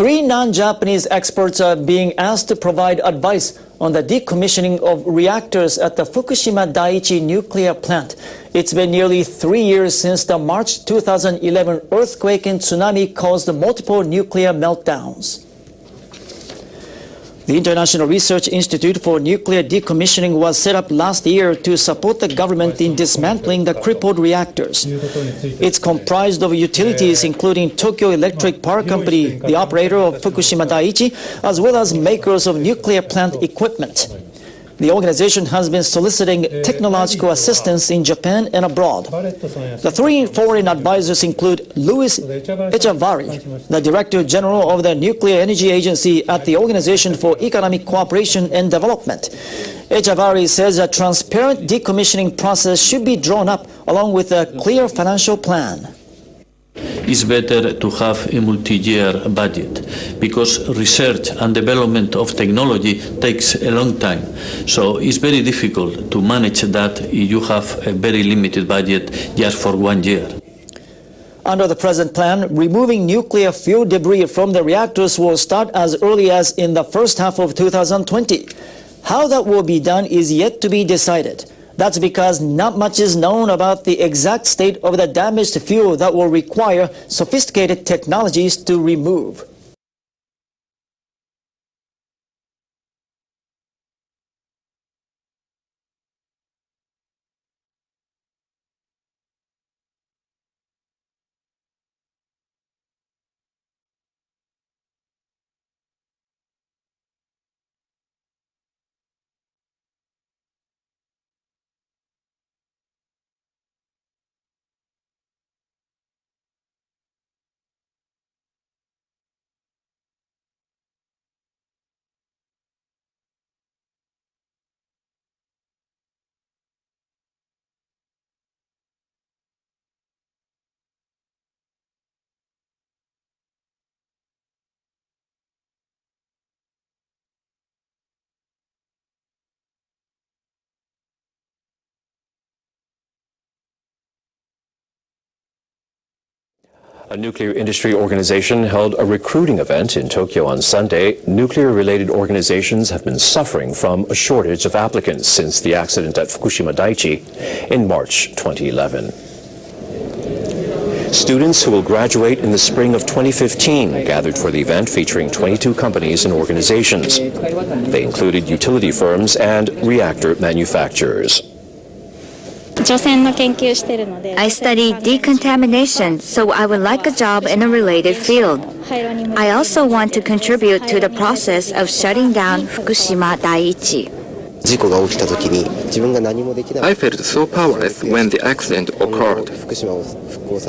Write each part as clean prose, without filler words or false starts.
3 non-Japanese experts are being asked to provide advice on the decommissioning of reactors at the Fukushima Daiichi nuclear plant. It's been nearly 3 years since the March 2011 earthquake and tsunami caused multiple nuclear meltdowns. The International Research Institute for Nuclear Decommissioning was set up last year to support the government in dismantling the crippled reactors. It's comprised of utilities including Tokyo Electric Power Company, the operator of Fukushima Daiichi, as well as makers of nuclear plant equipment. The organization has been soliciting technological assistance in Japan and abroad. The 3 foreign advisors include Louis Echavarri, the Director General of the Nuclear Energy Agency at the Organization for Economic Cooperation and Development. Echavarri says a transparent decommissioning process should be drawn up along with a clear financial plan. It's better to have a multi-year budget because research and development of technology takes a long time. So it's very difficult to manage that if you have a very limited budget just for 1 year. Under the present plan, removing nuclear fuel debris from the reactors will start as early as in the first half of 2020. How that will be done is yet to be decided. That's because not much is known about the exact state of the damaged fuel that will require sophisticated technologies to remove. A nuclear industry organization held a recruiting event in Tokyo on Sunday. Nuclear-related organizations have been suffering from a shortage of applicants since the accident at Fukushima Daiichi in March 2011. Students who will graduate in the spring of 2015 gathered for the event featuring 22 companies and organizations. They included utility firms and reactor manufacturers. I study decontamination, so I would like a job in a related field. I also want to contribute to the process of shutting down Fukushima Daiichi. I felt so powerless when the accident occurred.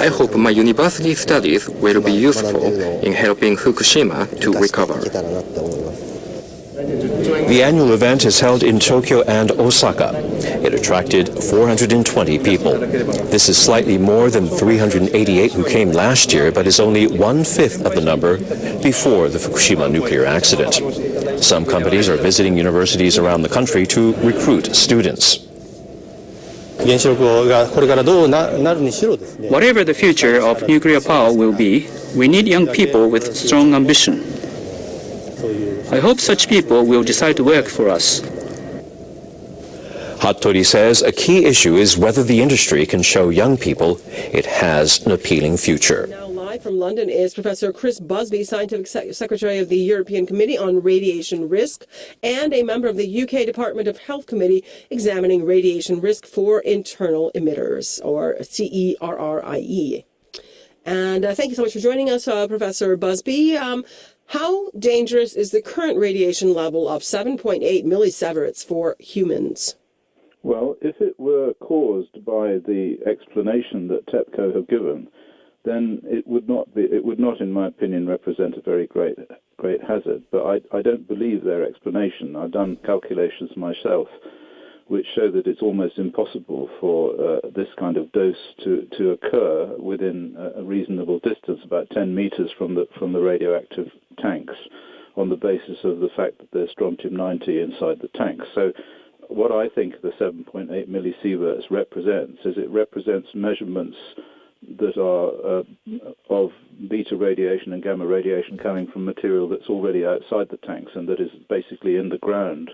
I hope my university studies will be useful in helping Fukushima to recover. The annual event is held in Tokyo and Osaka. It attracted 420 people. This is slightly more than 388 who came last year, but is only 1/5 of the number before the Fukushima nuclear accident. Some companies are visiting universities around the country to recruit students. Whatever the future of nuclear power will be, we need young people with strong ambition. I hope such people will decide to work for us. Hattori says a key issue is whether the industry can show young people it has an appealing future. Now live from London is Professor Chris Busby, Scientific Secretary of the European Committee on Radiation Risk and a member of the UK Department of Health Committee examining radiation risk for internal emitters, or CERRIE. And thank you so much for joining us, Professor Busby. How dangerous is the current radiation level of 7.8 millisieverts for humans? Well, if it were caused by the explanation that TEPCO have given, then it would not, in my opinion, represent a very great hazard. But I don't believe their explanation. I've done calculations myself, which show that it's almost impossible for this kind of dose to occur within a reasonable distance, about 10 meters from the radioactive tanks, on the basis of the fact that there's strontium-90 inside the tanks. So what I think the 7.8 millisieverts represents is it represents measurements that are of beta radiation and gamma radiation coming from material that's already outside the tanks and that is basically in the ground.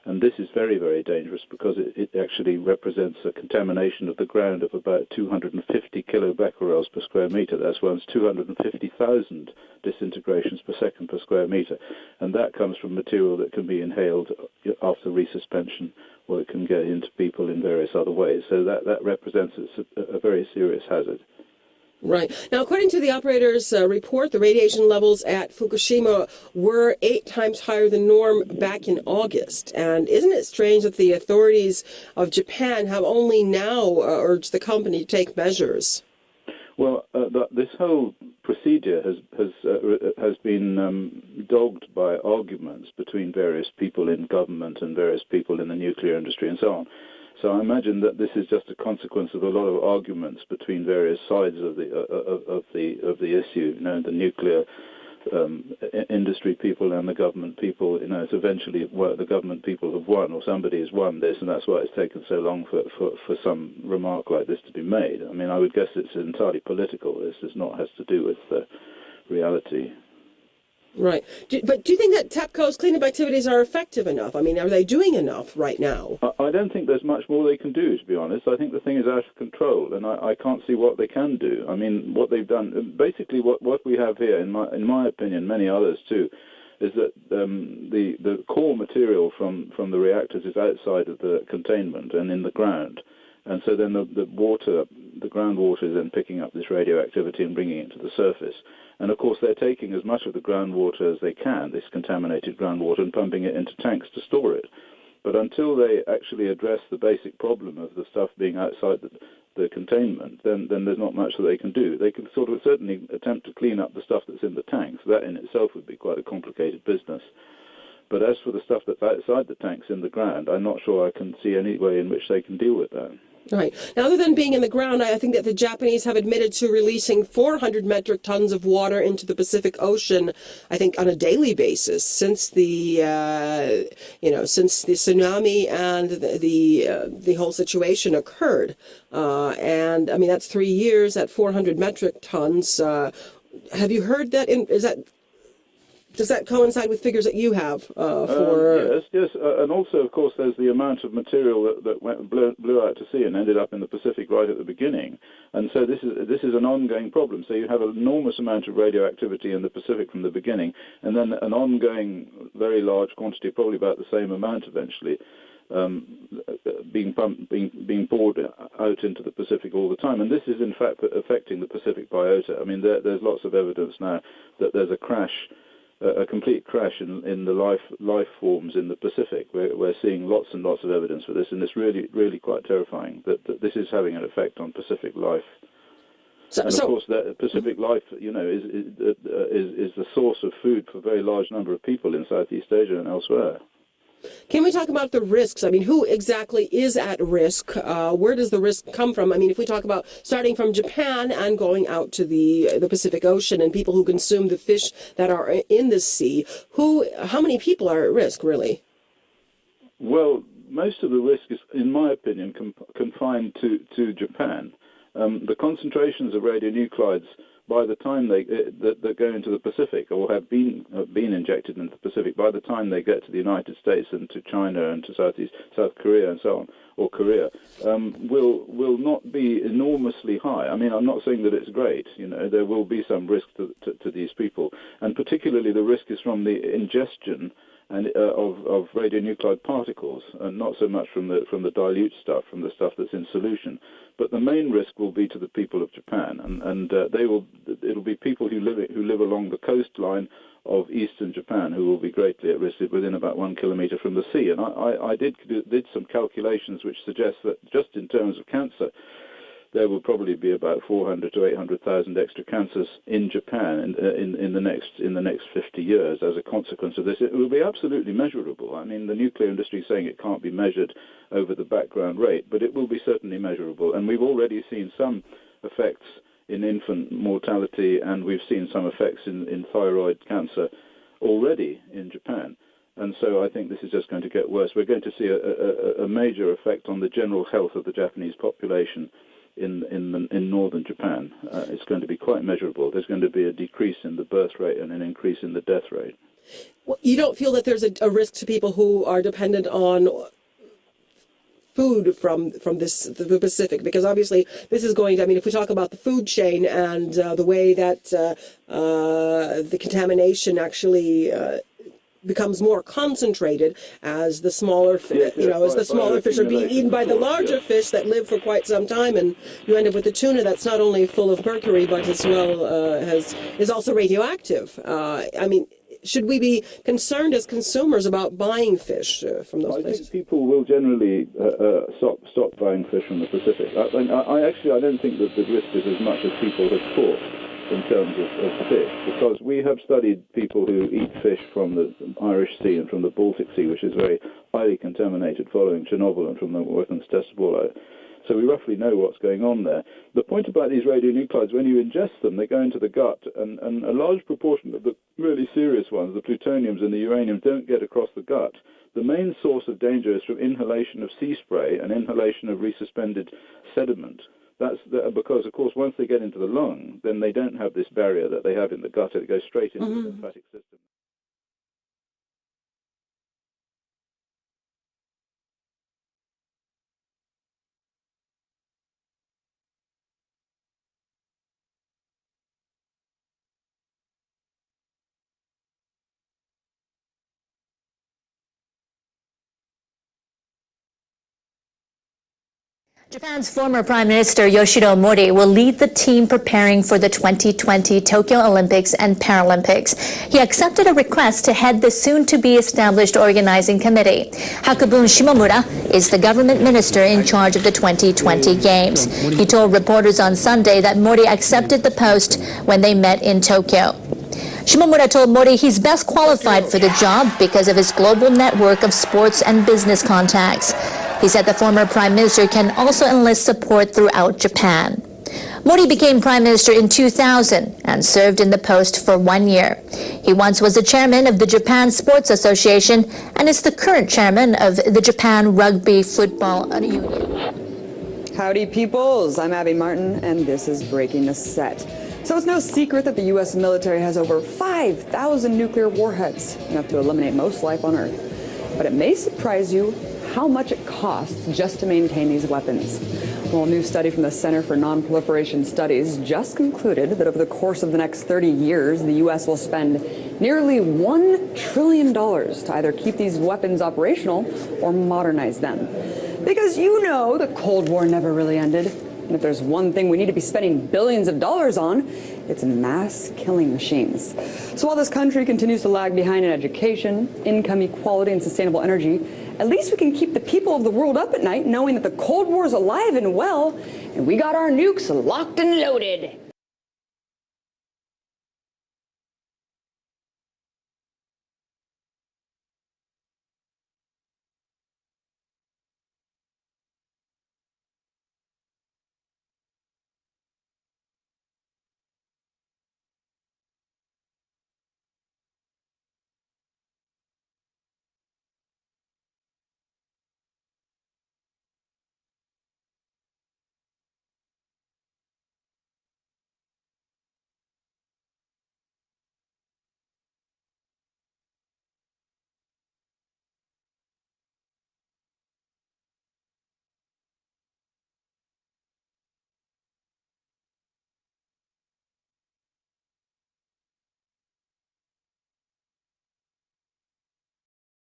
And this is very, very dangerous because it actually represents a contamination of the ground of about 250 kilobecquerels per square meter. That's one's 250,000 disintegrations per second per square meter. And that comes from material that can be inhaled after resuspension, or it can get into people in various other ways. So that represents a very serious hazard. Right. Now, according to the operator's report, the radiation levels at Fukushima were 8 times higher than norm back in August. And isn't it strange that the authorities of Japan have only now urged the company to take measures? Well, this whole procedure has been dogged by arguments between various people in government and various people in the nuclear industry and so on. So I imagine that this is just a consequence of a lot of arguments between various sides of the issue. You know, the nuclear industry people and the government people. You know, it's eventually the government people have won, or somebody has won this, and that's why it's taken so long for some remark like this to be made. I mean, I would guess it's entirely political. This has to do with reality. Right. But do you think that TEPCO's cleanup activities are effective enough? I mean, are they doing enough right now? I don't think there's much more they can do, to be honest. I think the thing is out of control, and I can't see what they can do. I mean, what they've done, basically what we have here, in my opinion, many others too, is that the core material from the reactors is outside of the containment and in the ground. And so then the groundwater is then picking up this radioactivity and bringing it to the surface. And of course, they're taking as much of the groundwater as they can, this contaminated groundwater, and pumping it into tanks to store it. But until they actually address the basic problem of the stuff being outside the containment, then there's not much that they can do. They can sort of certainly attempt to clean up the stuff that's in the tanks. That in itself would be quite a complicated business. But as for the stuff that's outside the tanks in the ground, I'm not sure I can see any way in which they can deal with that. Right. Now, other than being in the ground, I think that the Japanese have admitted to releasing 400 metric tons of water into the Pacific Ocean, I think, on a daily basis since the tsunami and the whole situation occurred. And I mean, that's 3 years at 400 metric tons. Have you heard that? Does that coincide with figures that you have for? Yes, and also, of course, there's the amount of material that blew out to sea and ended up in the Pacific right at the beginning, and so this is an ongoing problem. So you have an enormous amount of radioactivity in the Pacific from the beginning, and then an ongoing, very large quantity, probably about the same amount eventually, being poured out into the Pacific all the time. And this is in fact affecting the Pacific biota. I mean, there's lots of evidence now that there's a complete crash in the life forms in the Pacific. We're seeing lots and lots of evidence for this, and it's really, really quite terrifying that this is having an effect on Pacific life. Of course, that Pacific life, you know, is the source of food for a very large number of people in Southeast Asia and elsewhere. Can we talk about the risks? I mean, who exactly is at risk? Where does the risk come from? I mean, if we talk about starting from Japan and going out to the Pacific Ocean and people who consume the fish that are in the sea, how many people are at risk, really? Well, most of the risk is, in my opinion, confined to Japan. The concentrations of radionuclides, by the time that go into the Pacific or have been injected into the Pacific, by the time they get to the United States and to China and to South Korea and so on, or Korea, will not be enormously high. I mean, I'm not saying that it's great. You know, there will be some risk to these people, and particularly the risk is from the ingestion and of radionuclide particles, and not so much from the dilute stuff, from the stuff that's in solution. But the main risk will be to the people of Japan, and it'll be people who live along the coastline of eastern Japan who will be greatly at risk within about 1 kilometer from the sea. And I did some calculations which suggest that just in terms of cancer, there will probably be about 400 to 800,000 extra cancers in Japan in the next 50 years as a consequence of this. It will be absolutely measurable. I mean, the nuclear industry is saying it can't be measured over the background rate, but it will be certainly measurable. And we've already seen some effects in infant mortality, and we've seen some effects in thyroid cancer already in Japan. And so I think this is just going to get worse. We're going to see a major effect on the general health of the Japanese population in northern Japan. It's going to be quite measurable. There's going to be a decrease in the birth rate and an increase in the death rate. Well, you don't feel that there's a risk to people who are dependent on food from the Pacific, because obviously this is going to, I mean, if we talk about the food chain and the way that the contamination actually becomes more concentrated as the smaller fish, as the smaller fish are being eaten by the larger fish that live for quite some time, and you end up with a tuna that's not only full of mercury but as well is also radioactive. I mean, should we be concerned as consumers about buying fish from those places? I think people will generally stop buying fish from the Pacific. I don't think that the risk is as much as people have thought in terms of fish, because we have studied people who eat fish from the Irish Sea and from the Baltic Sea, which is very highly contaminated following Chernobyl, and from the weapons test of all. So we roughly know what's going on there. The point about these radionuclides, when you ingest them, they go into the gut, and a large proportion of the really serious ones, the plutoniums and the uranium, don't get across the gut. The main source of danger is from inhalation of sea spray and inhalation of resuspended sediment. That's because, of course, once they get into the lung, then they don't have this barrier that they have in the gut. It goes straight into the lymphatic system. Japan's former Prime Minister Yoshiro Mori will lead the team preparing for the 2020 Tokyo Olympics and Paralympics. He accepted a request to head the soon-to-be-established organizing committee. Hakubun Shimomura is the government minister in charge of the 2020 Games. He told reporters on Sunday that Mori accepted the post when they met in Tokyo. Shimomura told Mori he's best qualified for the job because of his global network of sports and business contacts. He said the former prime minister can also enlist support throughout Japan. Mori became prime minister in 2000 and served in the post for 1 year. He once was the chairman of the Japan Sports Association and is the current chairman of the Japan Rugby Football Union. Howdy, peoples. I'm Abby Martin, and this is Breaking the Set. So it's no secret that the U.S. military has over 5,000 nuclear warheads, enough to eliminate most life on Earth. But it may surprise you how much it costs just to maintain these weapons. Well, a new study from the Center for Non-Proliferation Studies just concluded that over the course of the next 30 years, the U.S. will spend nearly $1 trillion to either keep these weapons operational or modernize them. Because the Cold War never really ended. And if there's one thing we need to be spending billions of dollars on, it's mass killing machines. So while this country continues to lag behind in education, income equality, and sustainable energy, at least we can keep the people of the world up at night knowing that the Cold War is alive and well, and we got our nukes locked and loaded.